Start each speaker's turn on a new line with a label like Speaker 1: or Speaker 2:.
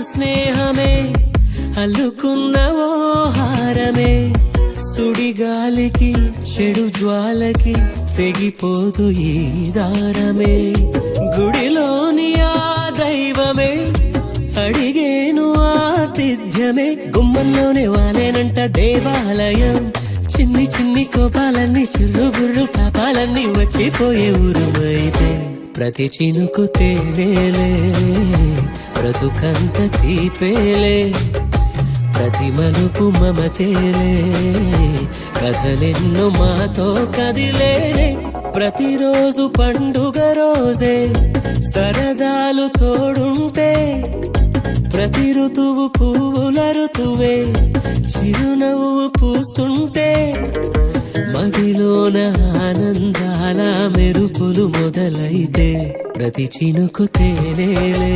Speaker 1: స్నేహమే అల్లుకున్న ఓ హారమే, సుడిగాలికి చెడు జ్వాలకి తెగిపోదు ఈ దారమే. గుడిలోని ఆ దైవమే అడిగేను ఆతిథ్యమే, గుమ్మంలోనే వాలేనంట దేవాలయం. చిన్ని చిన్ని కోపాలన్నీ చిల్లుబుర్రు తాపాలన్నీ వచ్చిపోయే ఊరుమైతే, ప్రతి చినుకు తేనేలే బ్రతుకంత తీపేలే, ప్రతి మలుపు మమతేలే కథలెన్నో మాతో కదిలేనే. ప్రతిరోజు పండుగ రోజే సరదాలు తోడుంటే, ప్రతి ఋతువు పువ్వుల ఋతువే చిరునవ్వు పూస్తుంటే, మదిలోన ఆనందాల మెరుపులు మొదలైతే, ప్రతి చినుకు తేనేలే